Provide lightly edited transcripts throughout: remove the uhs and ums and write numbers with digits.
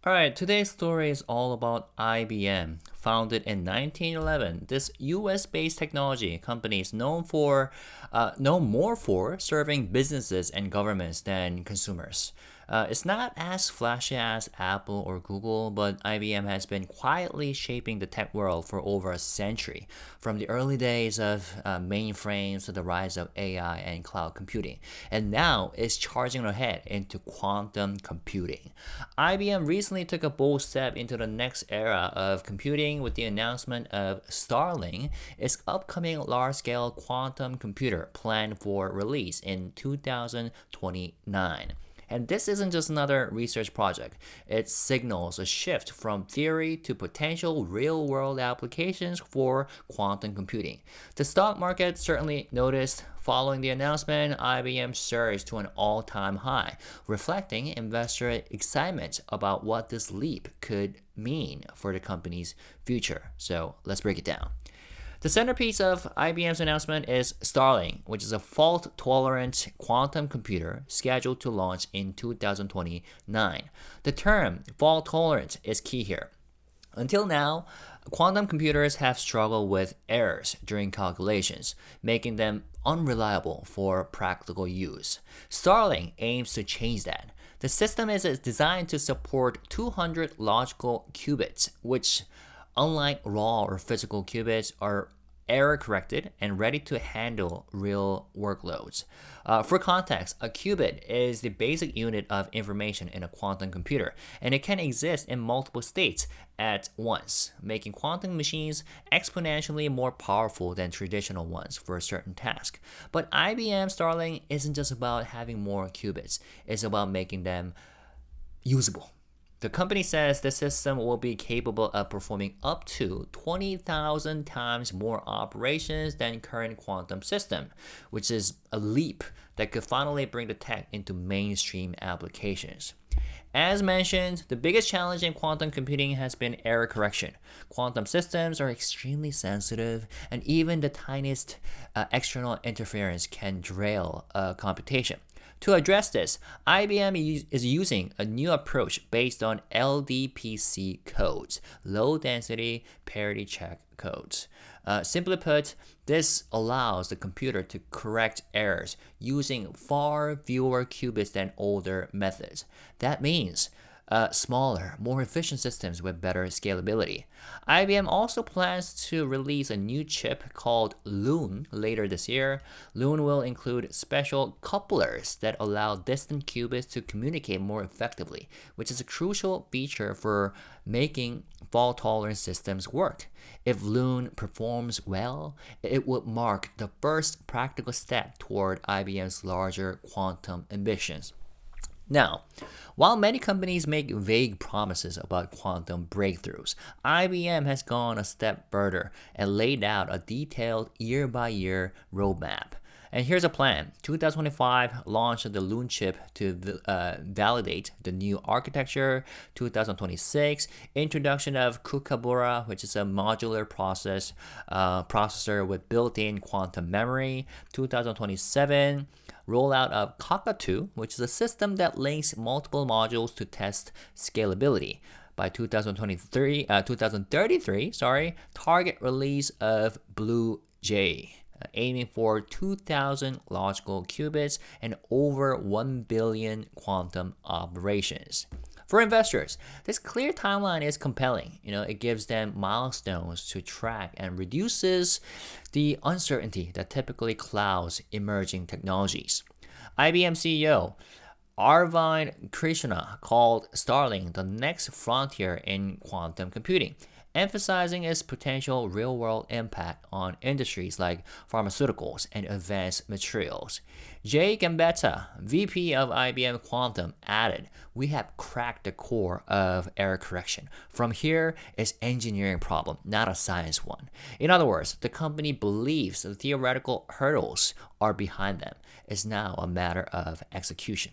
Alright, today's story is all about IBM. Founded in 1911, this US-based technology company is known more for serving businesses and governments than consumers. It's not as flashy as Apple or Google, but IBM has been quietly shaping the tech world for over a century, from the early days of mainframes to the rise of AI and cloud computing. And now it's charging ahead into quantum computing. IBM recently took a bold step into the next era of computing with the announcement of Starling, its upcoming large scale quantum computer planned for release in 2029. And this isn't just another research project, it signals a shift from theory to potential real world applications for quantum computing. The stock market certainly noticed. Following the announcement, IBM surged to an all time high, reflecting investor excitement about what this leap could mean for the company's future. So let's break it down. The centerpiece of IBM's announcement is Starling, which is a fault-tolerant quantum computer scheduled to launch in 2029. The term fault-tolerant is key here. Until now, quantum computers have struggled with errors during calculations, making them unreliable for practical use. Starling aims to change that. The system is designed to support 200 logical qubits, which, unlike raw or physical qubits, are error corrected and ready to handle real workloads. For context, a qubit is the basic unit of information in a quantum computer, and it can exist in multiple states at once, making quantum machines exponentially more powerful than traditional ones for a certain task. But IBM Starling isn't just about having more qubits, it's about making them usable. The company says the system will be capable of performing up to 20,000 times more operations than current quantum system, which is a leap that could finally bring the tech into mainstream applications. As mentioned, the biggest challenge in quantum computing has been error correction. Quantum systems are extremely sensitive, and even the tiniest external interference can derail a computation. To address this, IBM is using a new approach based on LDPC codes, low density parity check codes. Simply put, this allows the computer to correct errors using far fewer qubits than older methods. That means smaller, more efficient systems with better scalability. IBM also plans to release a new chip called Loon later this year. Loon will include special couplers that allow distant qubits to communicate more effectively, which is a crucial feature for making fault-tolerant systems work. If Loon performs well, it would mark the first practical step toward IBM's larger quantum ambitions. Now, while many companies make vague promises about quantum breakthroughs, IBM has gone a step further and laid out a detailed year by year roadmap. And here's a plan. 2025 launch of the Loon chip to validate the new architecture. 2026 introduction of Kookaburra, which is a modular processor with built-in quantum memory. 2027 rollout of Cockatoo, which is a system that links multiple modules to test scalability. By 2033, target release of Blue Jay, aiming for 2,000 logical qubits and over 1 billion quantum operations. For investors, this clear timeline is compelling. It gives them milestones to track and reduces the uncertainty that typically clouds emerging technologies. IBM CEO Arvind Krishna called Starling the next frontier in quantum computing, emphasizing its potential real-world impact on industries like pharmaceuticals and advanced materials. Jay Gambetta, VP of IBM Quantum, added, "We have cracked the core of error correction. From here, it's engineering problem, not a science one." In other words, the company believes the theoretical hurdles are behind them. It's now a matter of execution.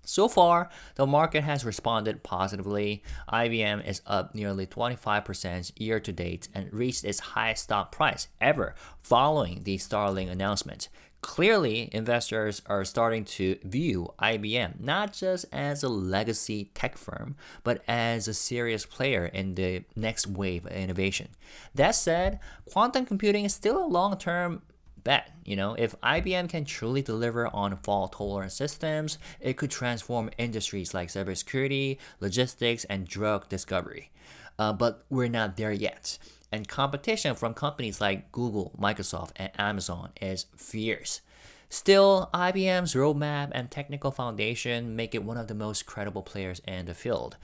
So far, the market has responded positively. IBM is up nearly 25% year to date and reached its highest stock price ever following the Starling announcement. Clearly, investors are starting to view IBM not just as a legacy tech firm, but as a serious player in the next wave of innovation. That said, quantum computing is still a long term bet. If IBM can truly deliver on fault-tolerant systems, it could transform industries like cybersecurity, logistics, and drug discovery. But we're not there yet. And competition from companies like Google, Microsoft, and Amazon is fierce. Still, IBM's roadmap and technical foundation make it one of the most credible players in the field.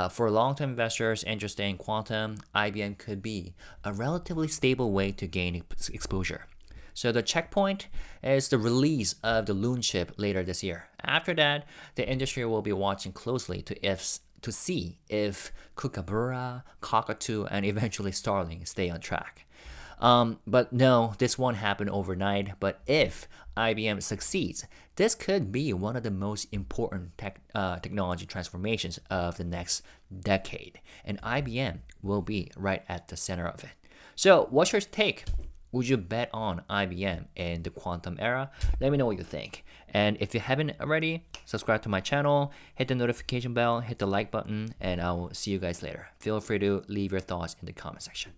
For long-term investors interested in quantum, IBM could be a relatively stable way to gain exposure. So the checkpoint is the release of the Loon chip later this year. After that, the industry will be watching closely to see if Kookaburra, Cockatoo, and eventually Starling stay on track. But no, this won't happen overnight. But if IBM succeeds, this could be one of the most important technology transformations of the next decade. And IBM will be right at the center of it. So, what's your take? Would you bet on IBM in the quantum era? Let me know what you think. And if you haven't already, subscribe to my channel, hit the notification bell, hit the like button, and I will see you guys later. Feel free to leave your thoughts in the comment section.